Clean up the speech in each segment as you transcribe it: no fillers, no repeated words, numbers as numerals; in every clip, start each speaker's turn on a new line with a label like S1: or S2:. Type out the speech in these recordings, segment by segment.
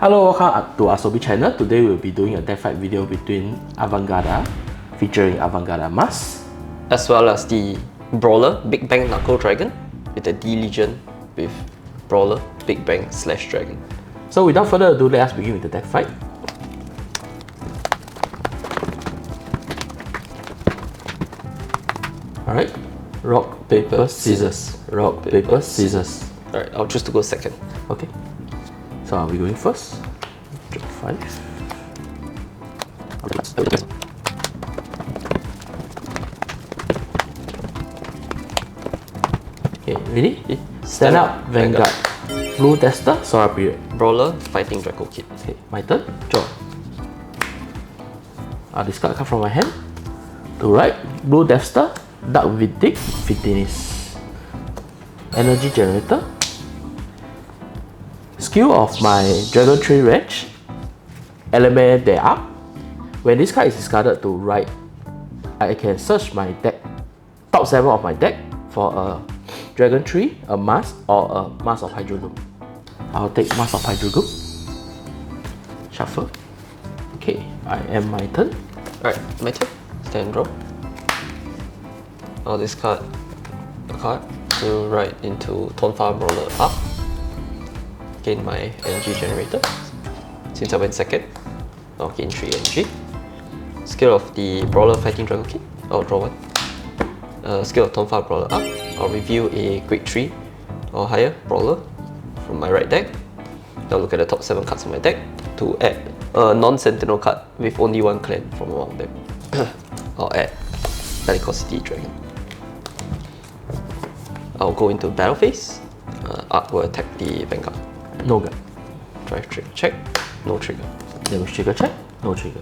S1: Hello, welcome to our Sobi channel. Today we'll be doing a deck fight video between Avantgarda, featuring Avantgarda Masque,
S2: as well as the Brawler Big Bang Knuckle Dragon with the D Legion with Brawler Big Bang / Dragon.
S1: So without further ado, let us begin with the deck fight. Alright, rock, paper, scissors. Rock, paper, scissors.
S2: Alright, I'll choose to go second.
S1: Okay, so are we going first? Drop 5. Okay, ready? Stand up, Vanguard. Blue tester, Sora period.
S2: Brawler fighting Draco Kid.
S1: Okay, my turn. Draw. I'll discard a card from my hand. To right, blue Death Star, Dark Vintage, Fitness. Energy generator. Skill of my Dragon Tree Wretch. Element they up. When this card is discarded to right, I can search my deck, top 7 of my deck for a Dragon Tree, a Mask, or a Mask of Hydrogoom. I'll take Mask of Hydrogoom. Shuffle. Okay, I am my turn.
S2: Alright, my turn. Stand and draw. I'll discard a card to write into Tonfa Brawler up. Gain my energy generator. Since I went second, I'll gain 3 energy. Skill of the Brawler fighting Dragon Kid, I'll draw 1. Skill of Tonfa Brawler up, I'll reveal a grade 3 or higher Brawler from my right deck. I'll look at the top 7 cards of my deck to add a non-sentinel card with only 1 clan from among them. I'll add Decisive Dragon. I'll go into battle phase. Art will attack the Vanguard.
S1: No gun.
S2: Drive trigger check, no trigger.
S1: Damage trigger check, no trigger.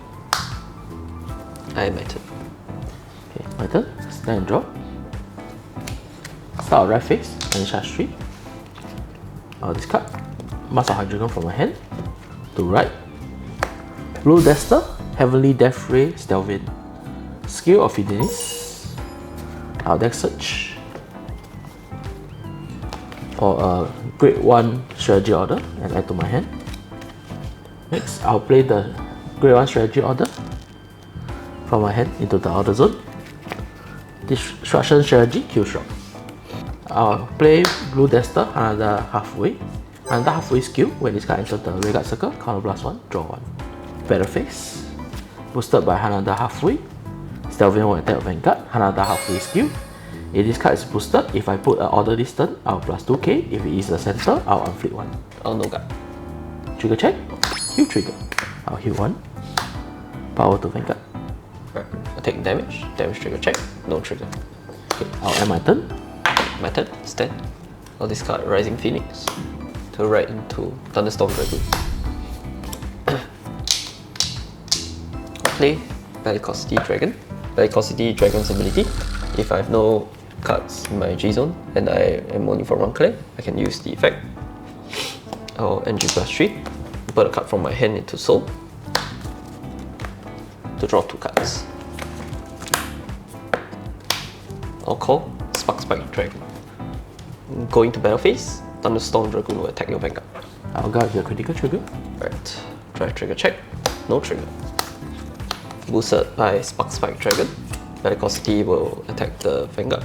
S2: I am my turn.
S1: Okay, my turn. Stand and draw. Start right phase and charge 3. I'll discard Mask of Hydrogen from my hand. To right. Blue Dester, Heavenly Death Ray, Stelvin. Skill of Fitness. I'll deck search for a grade 1 strategy order and add to my hand. Next, I'll play the grade 1 strategy order from my hand into the outer zone. Destruction strategy, kill shot. I'll play blue Dester, another halfway. Another halfway skill, when this card enters the Vanguard circle, counter blast 1, draw 1. Battle phase. Boosted by another halfway. Stelvin will attack Vanguard, another halfway skill. If this card is boosted, if I put an order this turn, I'll plus 2k. If it is the center, I'll unflip 1.
S2: Oh, no guard.
S1: Trigger check, heal trigger. I'll heal 1. Power to Vanguard.
S2: Right. I'll take damage, damage trigger check, no trigger.
S1: Okay, I'll end my turn.
S2: My turn, stand. I'll discard Rising Phoenix to write into Thunderstorm Dragoon. I'll play Bellicosity Dragon. Bellicosity Dragon's ability. If I have no cards in my G zone and I am only for 1 clan, I can use the effect. I'll NG plus 3, put a card from my hand into Soul to draw 2 cards. I'll call Spike Dragon. Going to battle phase, Thunderstorm Dragoon will attack your Vanguard.
S1: I'll guard your critical trigger.
S2: Right, drive trigger check, no trigger. Boosted by Spike Dragon, Bellicosity will attack the Vanguard.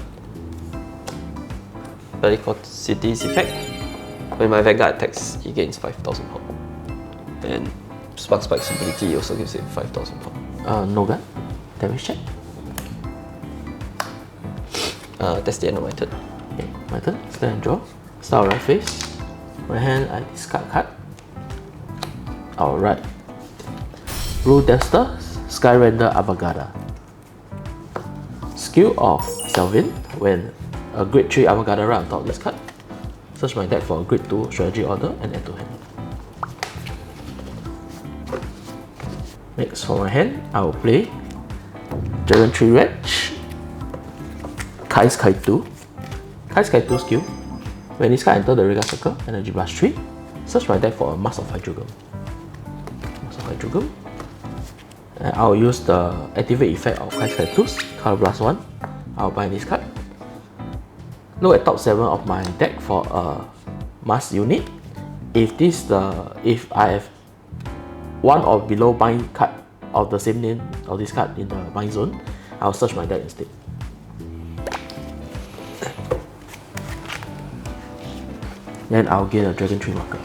S2: Bellicosity's effect, when my Vanguard attacks, it gains 5,000 power. And Spike's ability also gives it 5,000 power.
S1: No gun. Damage check.
S2: That's the end of my turn.
S1: Okay, my turn. Stand and draw. Start right face. My hand, I discard card. Alright. Blue Dester, Sky Render Avantgarda. Skill of Stelvin, when a grade 3 Avantgarda run on top of this card, search my deck for a grade 2 strategy order and add to hand. Next, for my hand, I will play Dragon Tree Wretch, Kai's Kaitu. Kai's Kaitu skill, when this card enters the Vanguard circle, energy blast 3, search my deck for a Mask of Hydrogoom. Mask of Hydrogoom. And I'll use the activate effect of Kai's Kaitu's, counter blast 1. I'll bind this card. Look at top 7 of my deck for a Mask unit. If I have one or below bind card of the same name of this card in the bind zone, I'll search my deck instead. Then I'll get a Dragon Tree marker.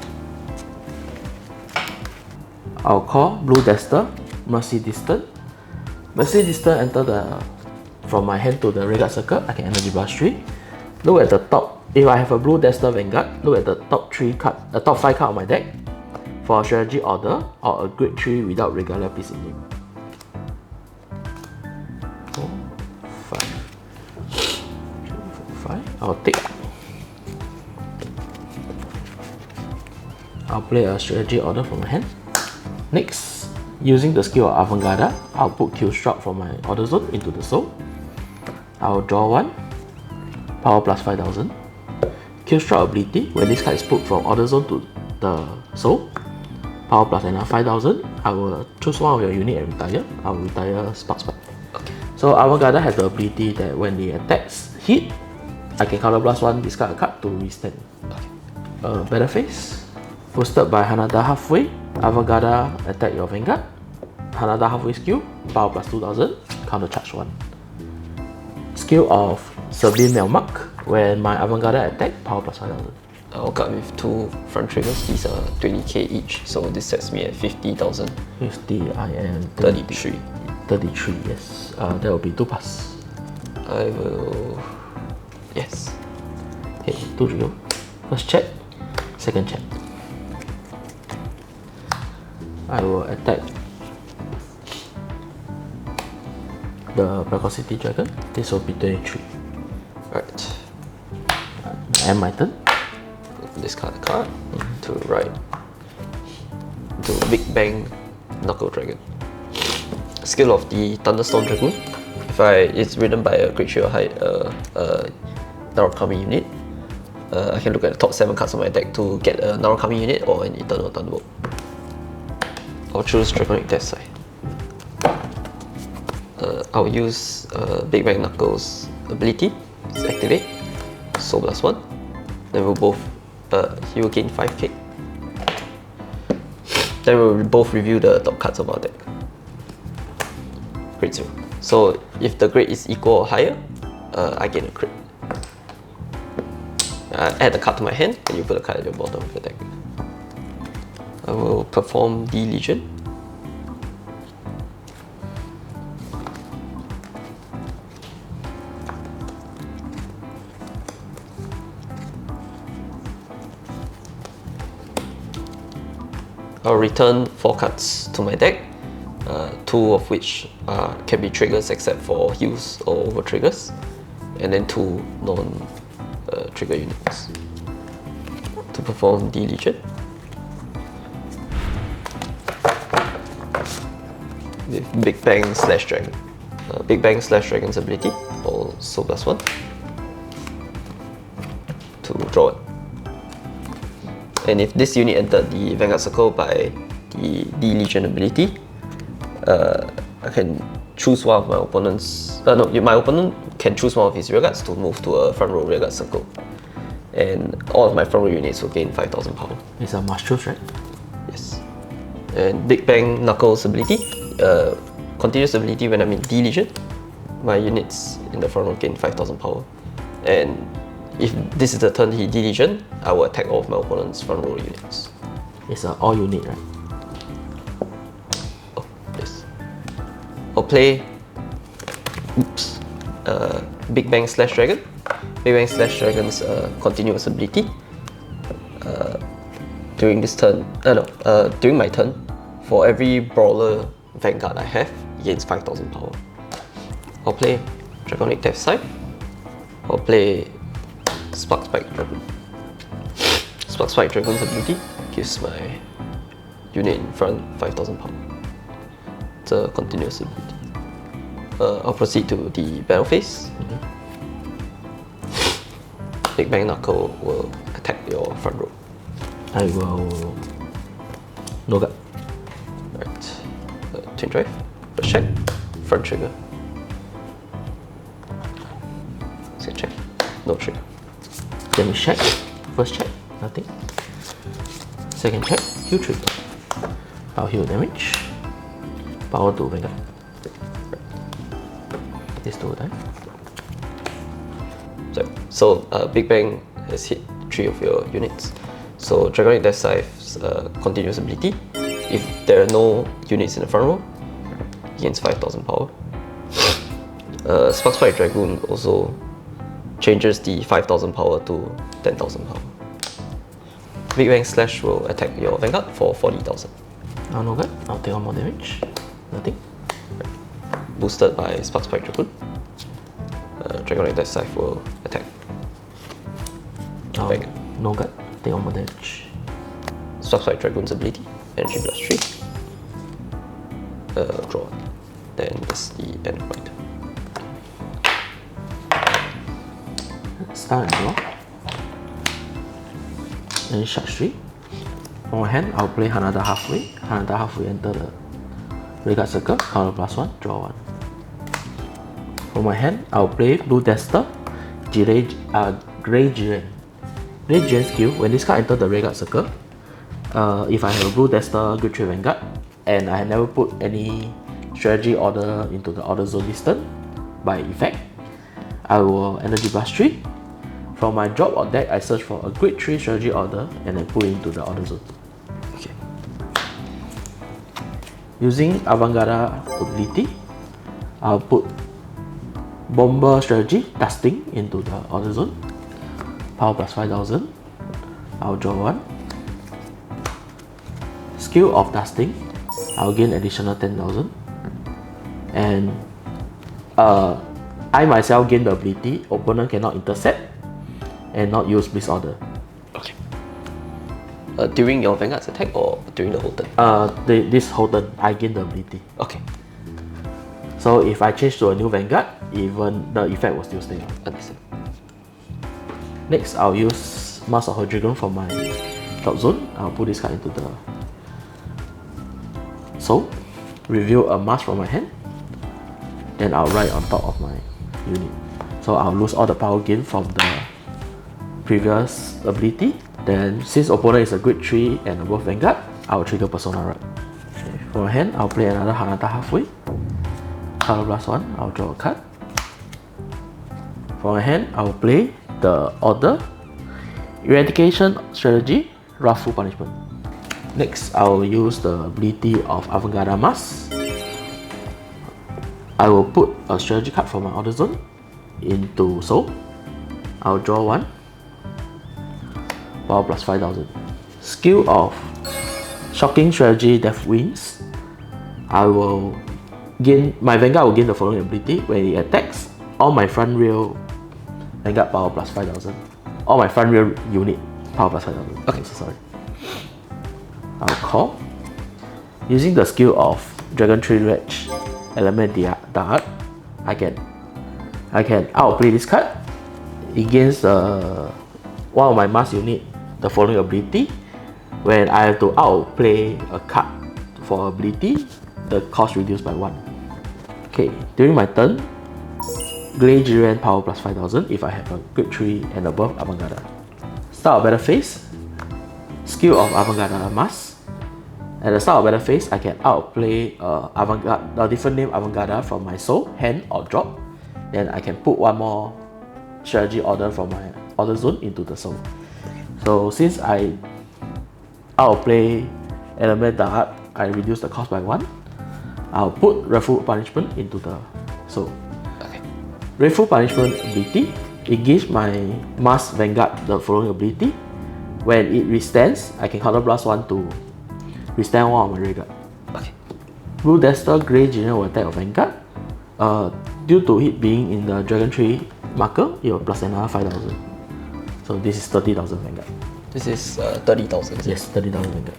S1: I'll call Blue Dester, Mercy Distant. Mercy Distant enter from my hand to the Rearguard Circle. I can Energy Blast 3. Look at the top. If I have a Blue Dester Vanguard, look at the top 5 card of my deck for a strategy order or a grade 3 without regular piece in name. 4, 5. 3, 4, 5. I'll take. I'll play a strategy order from my hand. Next, using the skill of Avantgarda, I'll put Killstruck from my order zone into the soul. I'll draw 1, power plus 5000. Killstruck ability, when this card is put from order zone to the soul, power plus another 5000. I will choose one of your unit and retire. I will retire Spark Spike. Okay. So Avantgarda has the ability that when the attacks hit, I can counter blast 1, discard a card to restand. Okay. Battle phase. Boosted by Hanada Halfway, Avantgarda attack your Vanguard. Hanada Halfway skill, power plus 2000, counter charge 1. Skill of Severe Melmark, when my Avantgarda attack, power plus 5000.
S2: I'll cut with 2 front triggers, these are 20k each, so this sets me at 50,000.
S1: 50, I am
S2: 33.
S1: 33, yes. That will be 2 pass.
S2: I will... yes.
S1: Okay, 2 to go. First check, second check. I will attack the Velocity Dragon. This will be 23.
S2: Right.
S1: And my turn.
S2: Discard a card to write to Big Bang Knuckle Dragon. Skill of the Thunderstorm Dragoon. It's written by a creature height Narukami unit. I can look at the top 7 cards of my deck to get a Narukami unit or an Eternal Thunderbolt. I'll choose Draconic Death Side. I'll use Big Bang Knuckles ability. Let's activate. Soul Blast 1. Then we'll both he will gain 5k. Then we'll both review the top cards of our deck. Grade 0. So if the grade is equal or higher, I gain a crit. Add a card to my hand, and you put a card at the bottom of the deck. I will perform the Legion. I'll return 4 cards to my deck, 2 of which can be triggers except for heals or over triggers, and then 2 non-trigger units. To perform the Legion, with Big Bang Slash Dragon. Big Bang Slash Dragon's ability, or Soul Blast 1, to draw it. And if this unit entered the Vanguard Circle by the Legion ability, I can choose one of my opponent's... my opponent can choose one of his rearguards to move to a front row rearguard circle. And all of my front row units will gain 5000 power.
S1: It's a must choose, right?
S2: Yes. And Big Bang Knuckles ability, continuous ability when I'm in D Legion, my units in the front row gain 5000 power. And if this is the turn he D Legion, I will attack all of my opponent's front row units.
S1: It's an all unit, right?
S2: Oh, yes. I'll play Big Bang Slash Dragon. Big Bang Slash Dragon's continuous ability. During this turn, during my turn, for every Brawler Vanguard I have, he gains 5000 power. I'll play Draconic Death Side. I'll play Spark Spike Dragon. Spark Spike Dragon's ability gives my unit in front 5000 power. It's a continuous ability. I'll proceed to the battle phase. Big Bang Knuckle will attack your front row.
S1: I will no gut.
S2: Right. Twin Drive. First check. Front trigger. Second check. No trigger.
S1: Damage check. First check. Nothing. Second check. Q trigger. I'll heal damage. Power to Vanguard. These two die.
S2: So Big Bang has hit 3 of your units. So Dragonic Decive's continuous ability. If there are no units in the front row, he gains 5,000 power. Cardfight Dragon also changes the 5,000 power to 10,000 power. Big Bang Slash will attack your Vanguard for 40,000.
S1: No good. I'll take 1 more damage. Nothing.
S2: Boosted by Cardfight Dragon. Dragonic Decisive will attack. Vanguard.
S1: No good. Take 1 more damage.
S2: Cardfight Dragon's ability. Energy Blast 3. Draw. Then that's the end point.
S1: Start and draw. Then charge 3. On my hand, I'll play Hanada halfway. Hanada halfway enter the Rightful Circle, counter +1, draw 1. For my hand, I'll play Blue Tester, Grey Jiren. Grey Jiren skill, when this card enters the Rightful Circle, if I have a Blue Tester, Good Trade Vanguard, and I have never put any strategy order into the order zone listen by effect, I will Energy Blast 3. From my drop or deck, I search for a Grade 3 strategy order and then put it into the order zone. Okay. Using Avantgarda ability, I'll put Bomber strategy, Dusting into the order zone. Power plus 5,000. I'll draw 1. Skill of Dusting, I'll gain additional 10,000. And I myself gain the ability, opponent cannot intercept and not use Bliss Order.
S2: Okay. During your Vanguard's attack or during the whole turn?
S1: This whole turn, I gain the ability.
S2: Okay.
S1: So if I change to a new Vanguard, even the effect will still stay on.
S2: Understand.
S1: Next, I'll use Mask of Dragon for my drop zone. I'll put this card into the soul. Reveal a mask from my hand. Then I'll write on top of my unit. So I'll lose all the power gain from the previous ability. Then since opponent is a Grade 3 and above Vanguard, I'll trigger Persona Right. Okay. For my hand, I'll play another Hanada halfway. Color +1, I'll draw a card. For my hand, I'll play the order Eradication strategy, rightful punishment. Next, I'll use the ability of Avantgarda Masque. I will put a strategy card from my order zone into soul. I'll draw 1. Power plus 5,000. Skill of Shocking Strategy Death Wings. I will gain, my Vanguard will gain the following ability. When it attacks, all my front rail Vanguard power plus 5,000. All my front rail unit power plus 5,000. Okay, so sorry. I'll call. Using the skill of Dragon Tree Wretch Element Dart, I can outplay this card. It gains one of my mass unit the following ability. When I have to outplay a card for ability, the cost reduced by 1. Okay, during my turn, Grey Jiren power plus 5,000 if I have a Grade 3 and above Avantgarda. Start of battle phase, skill of Avantgarda Masque. At the start of battle phase, I can outplay a different name Avantgarda from my soul, hand or drop. Then I can put one more strategy order from my order zone into the soul. So since I outplay Element Dart, I reduce the cost by 1. I'll put Rightful Punishment into the soul.
S2: Okay.
S1: Rightful Punishment ability, it gives my Mask Vanguard the following ability. When it withstands, I can counter blast 1 to withstand one of my Vanguard.
S2: Okay.
S1: Blue Dester Grey Jiren will attack a Vanguard. Due to it being in the Dragon Tree marker, it will plus another 5,000. So this is 30,000 Vanguard.
S2: This is 30,000.
S1: Yes, 30,000 Vanguard.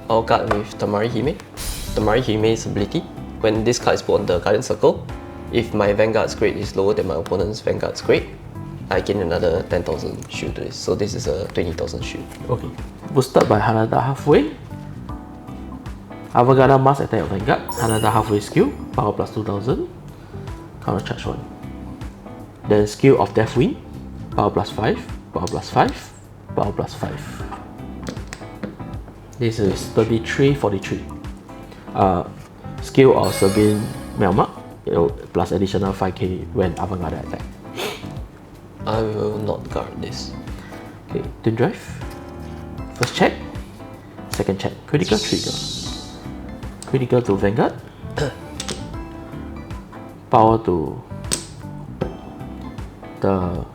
S2: I'll guard with Tamari Hime. Tamari Hime's ability. When this card is put on the Guardian Circle, if my Vanguard's grade is lower than my opponent's Vanguard's grade, I gain another 10,000 shield to this. So this is a 20,000 shield.
S1: Okay. Boosted by Hanada halfway. Avantgarda Masque attack of Vanguard. Hanada halfway skill, power plus 2,000. Counter charge 1. Then skill of Death Wing, power plus 5, power plus 5, power plus 5. This is 3343. Skill of Sabine Melmark, plus additional 5k when Avantgarda attack.
S2: I will not guard this.
S1: Okay, Twin Drive. First check, second check, critical trigger. Critical to Vanguard. Power to the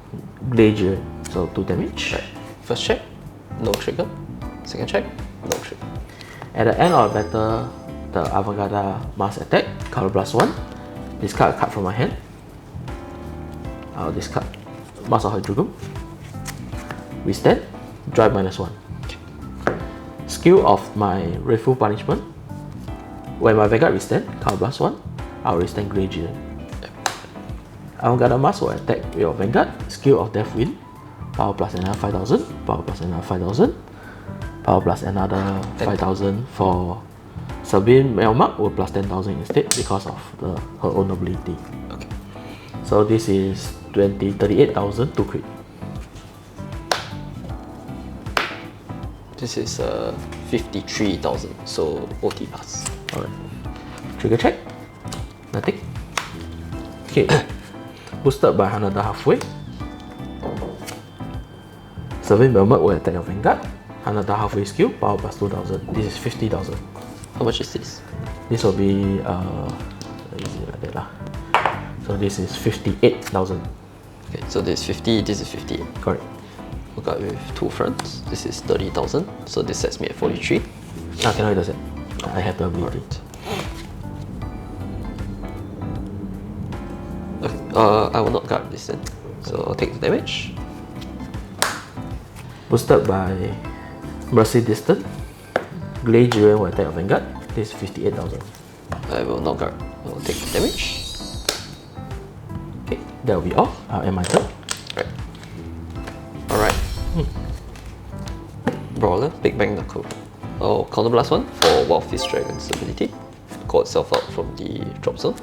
S1: Glacier, so 2 damage.
S2: Right. First check, no trigger. Second check, no trigger.
S1: At the end of the battle, the Advantgarda Masque attack, color plus 1. Discard a card from my hand. I'll discard Mask of Dragon. Withstand, drive -1. Skill of my rightful punishment. When my Vanguard withstand, color plus 1, I'll withstand Glacier. Avantgarda Masque will attack your Vanguard. Skill of Death Wind. Power plus another 5000. Power plus another 5000. Power plus another 5000 for Sabine Melmark will plus 10,000 instead because of her own ability.
S2: Okay.
S1: So this is 38,000 to crit.
S2: This is 53,000, so OT pass.
S1: Alright. Trigger check. Nothing. Okay. Boosted by another halfway. Sabine Melmark will attack your Vanguard. Another halfway skill, power plus 2,000. This is 50,000.
S2: How much is this?
S1: This will be easy like that lah. So this is 58,000.
S2: Okay, so this is 50, this is 58.
S1: Correct.
S2: Hook up with 2 fronts. This is 30,000, so this sets me at 43.
S1: Cannot hit the set. I have the ability.
S2: Okay, I will not guard this then. So I'll take the damage.
S1: Boosted by Mercy Distant. Glacier will attack your Vanguard. This is 58,000.
S2: I will not guard. I will take the damage.
S1: Okay, that will be all. I'll end my turn.
S2: Right. Alright. Brawler, Big Bang Knuckle. Oh, counter blast 1 for Wild Fist Dragon's ability. Call itself out from the drop zone.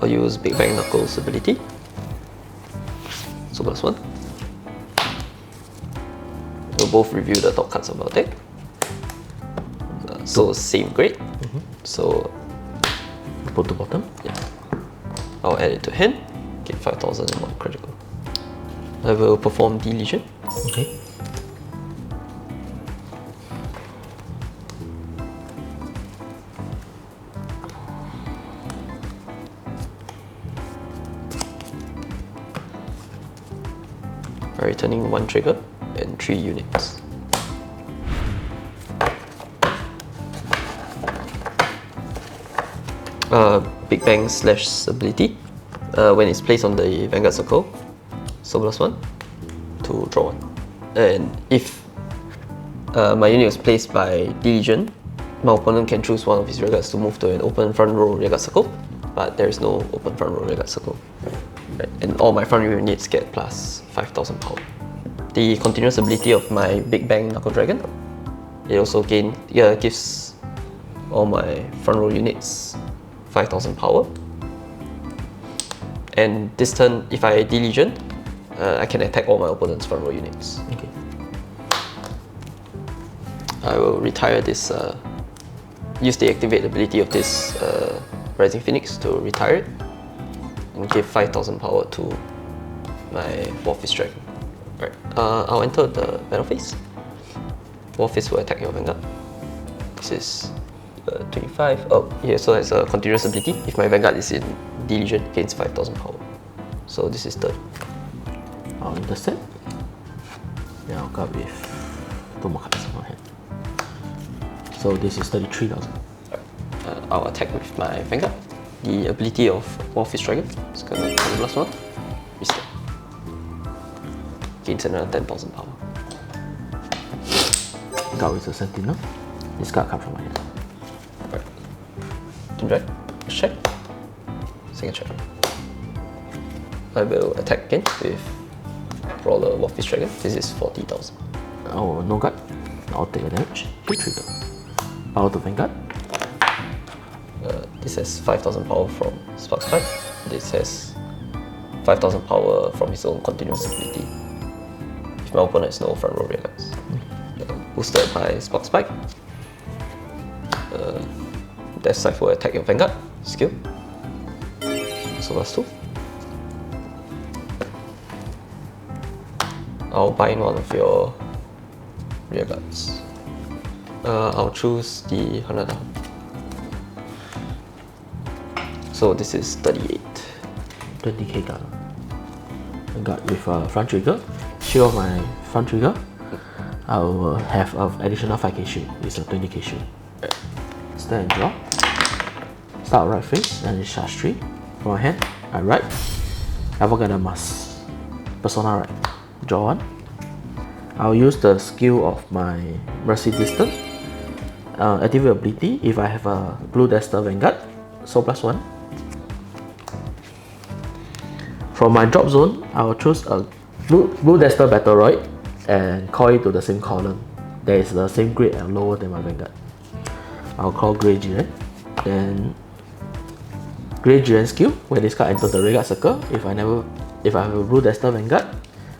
S2: I'll use Big Bang Knuckle's ability. So plus 1. We'll both review the top cards of our deck. So same grade. So
S1: Put to bottom.
S2: yeah, I'll add it to hand. Get 5,000 and 1 critical. I will perform Deletion.
S1: Okay.
S2: Returning 1 trigger and 3 units. Big Bang slash ability. When it's placed on the Vanguard circle, so plus 1 to draw 1. And if my unit was placed by Diligent, my opponent can choose one of his regards to move to an open front row regard circle, but there is no open front row regard circle. Right. And all my front row units get plus 5,000 power. The continuous ability of my Big Bang Knuckle Dragon, it also gives all my front row units 5,000 power. And this turn, if I Diligent, I can attack all my opponent's front row units.
S1: Okay.
S2: I will retire this, use the activate ability of this Rising Phoenix to retire it, and give 5,000 power to my Wild Fist Dragon. Right. I'll enter the battle phase. Wild Fist will attack your Vanguard. This is 25. Oh, yeah, so that's a continuous ability. If my Vanguard is in Diligent, it gains 5,000 power. So this is 30.
S1: I'll intercept. Yeah, I'll go with 2 more cards in my hand. So this is 33,000.
S2: I'll attack with my Vanguard. The ability of Wild Fist Dragon is going to be plus 1. Reset. Gains another 10,000 power.
S1: Go with the Sentinel. Discard card from my hand.
S2: Right. Twin Drive. Check. Second check. I will attack again with Brawler Wild Fist Dragon. This is 40,000.
S1: Oh, no guard. I'll take a damage. Hit trigger. Power to Vanguard.
S2: This has 5,000 power from Sparks Fight. This has 5,000 power from his own continuous ability. If my opponent has no front row rear guards. boosted by Spark Spike. Decisive will attack your Vanguard skill. So that's 2. I'll bind one of your rear guards. I'll choose the Hanada. So this is 38.
S1: 20k card. I got with a front trigger. Shield of my front trigger. I will have an additional 5k shield. It's a 20k shield.
S2: Right.
S1: Stand and draw. Start right face and charge 3. From my hand, I right. Advantgarda Masque. Persona right. Draw 1. I'll use the skill of my Mercy Distance. Activate ability if I have a Blue Dexter Vanguard. So +1. From my drop zone, I will choose a Blue Dexter Battleroid and call it to the same column. That is the same grade and lower than my Vanguard. I'll call Grey Jiren. Then Grey Jiren skill, when this card enters the Vanguard circle, if I have a Blue Dexter Vanguard,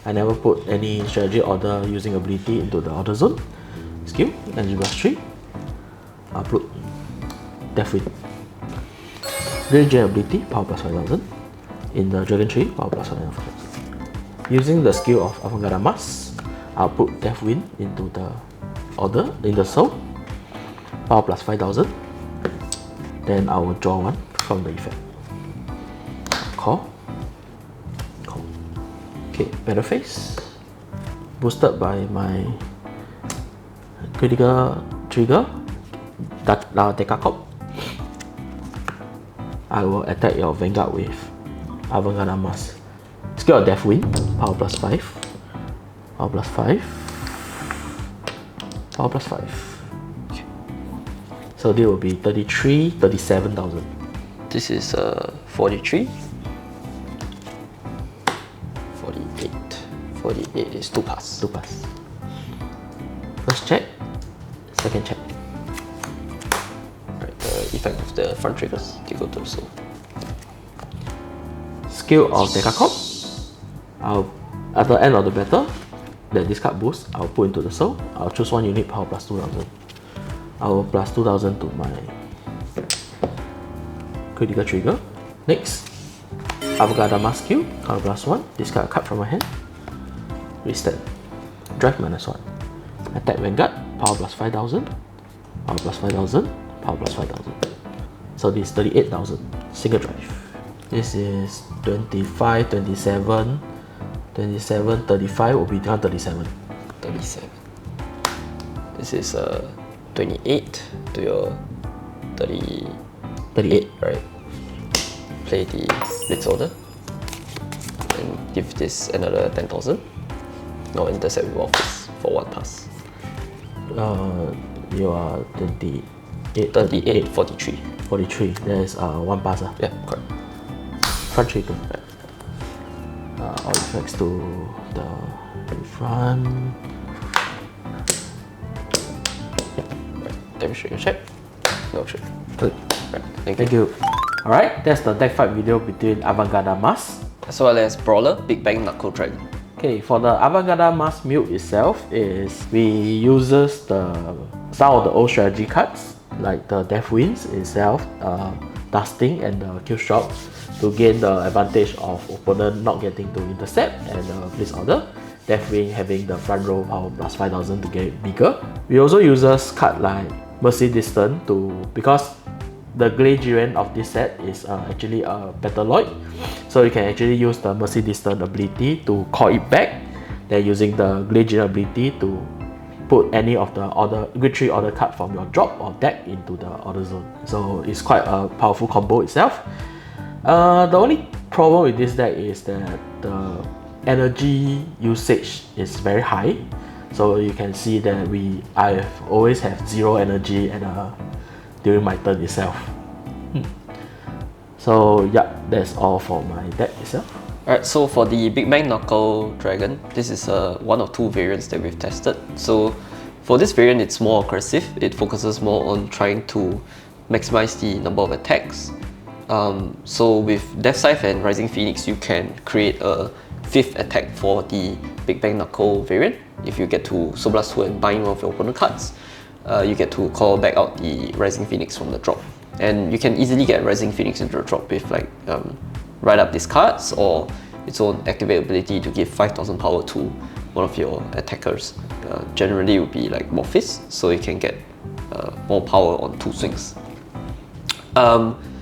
S1: I never put any strategy order using ability into the order zone. Skill, Energy Blast 3. I'll put Deathwind. Grey Jiren ability, power +5000. In the Dragon Tree, power +5000. Using the skill of Avantgarda Masque, I'll put Deathwind into the order, in the soul. Power +5000. Then I will draw 1 from the effect. Call. Okay, battle phase. Boosted by my critical trigger, Decacop. I will attack your Vanguard with Avantgarda Masque. Skill of Deathwind, power +5. Power +5. Power +5. Okay. So this will be 37,000.
S2: This is 43. 48. 48 is 2 pass.
S1: 2 pass. First check, second check.
S2: Right, the effect of the front triggers, you go to the soul.
S1: Skill of Decacop. At the end of the battle, that this card boosts, I'll put into the soul. I'll choose 1 unit, power +2000. I will +2000 to my critical trigger. Next, Avantgarda Masque skill, counter +1. Discard a card from my hand. Reset. Drive -1. Attack Vanguard, power +5000. Power +5000. Power +5000. So this is 38,000. Single drive. This is 25, 27, 27, 35 will be 37.
S2: 37. This is 28 to your 38, right? Play the Blitz order and give this another 10,000. Now intercept with Office for 1 pass.
S1: You are 28,
S2: 38, 43.
S1: 43. There's 1 pass.
S2: Yeah, correct.
S1: Front trigger. All effects to the front.
S2: Demonstration check. No check.
S1: Good.
S2: Right.
S1: Thank you. Alright, that's the deck fight video between Avantgarda Masque
S2: as well as Brawler Bang Knuckle Dragon.
S1: Okay, for the Avantgarda Masque build itself is we uses some of the old strategy cards like the Deathwinds itself, Dusting and the Kill Shock to gain the advantage of opponent not getting to intercept and the Blitz order. Deathwing having the front row power +5000 to get it bigger. We also uses card like Mercy Distance because the Grey Jiren of this set is actually a Battleroid, so you can actually use the Mercy Distance ability to call it back, then using the Grey Jiren ability to put any of the Grade 3 order card from your drop or deck into the order zone. So it's quite a powerful combo itself. The only problem with this deck is that the energy usage is very high. So you can see that I always have 0 energy and during my turn itself. So yeah, that's all for my deck itself.
S2: Alright, so for the Bang Knuckle Dragon, this is one of 2 variants that we've tested. So for this variant, it's more aggressive. It focuses more on trying to maximize the number of attacks. So with Decisive and Rising Phoenix, you can create a 5th attack for the Big Bang Knuckle variant. If you get to Soul Blast 2 and bind one of your opponent cards, you get to call back out the Rising Phoenix from the drop. And you can easily get Rising Phoenix into the drop with like write up these cards or its own activate ability to give 5000 power to one of your attackers. Generally it would be like Morphis, so you can get more power on 2 swings.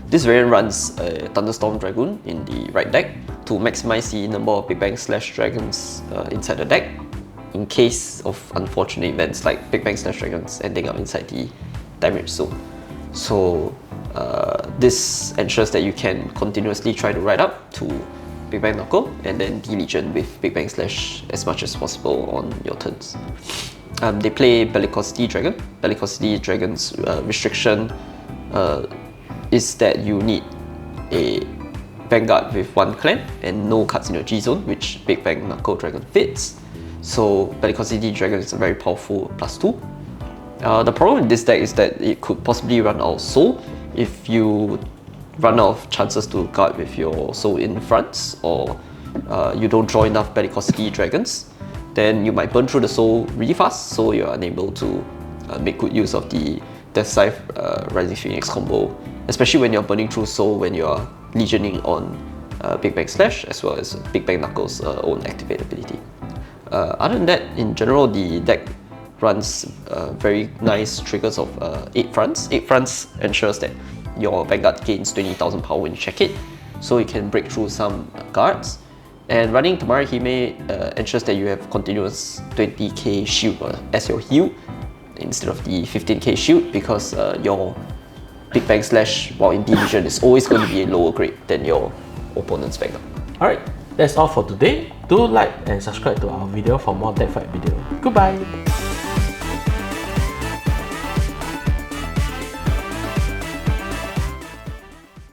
S2: This variant runs a Thunderstorm Dragoon in the right deck to maximize the number of Big Bang Slash Dragons inside the deck in case of unfortunate events like Big Bang Slash Dragons ending up inside the damage zone. So this ensures that you can continuously try to ride up to Big Bang Knuckle and then de-legion with Big Bang Slash as much as possible on your turns. They play Bellicosity Dragon. Bellicosity Dragon's restriction is that you need a Vanguard with 1 clan and no cards in your G zone, which Big Bang Knuckle Dragon fits. So Bellicosity Dragon is a very powerful +2. The problem with this deck is that it could possibly run out of soul if you run out of chances to guard with your soul in fronts, or you don't draw enough Bellicosity Dragons. Then you might burn through the soul really fast, so you're unable to make good use of the decisive Rising Phoenix combo, especially when you're burning through soul when you're legioning on Big Bang Slash as well as Big Bang Knuckle's own activate ability. Other than that, in general, the deck runs very nice triggers of 8 fronts. 8 fronts ensures that your Vanguard gains 20,000 power when you check it, so you can break through some guards. And running Tamara Hime ensures that you have continuous 20k shield as your heal instead of the 15k shield, because your Big Bang Slash while in division is always going to be a lower grade than your opponent's Vanguard.
S1: Alright, that's all for today. Do like and subscribe to our video for more deck fight video. Goodbye!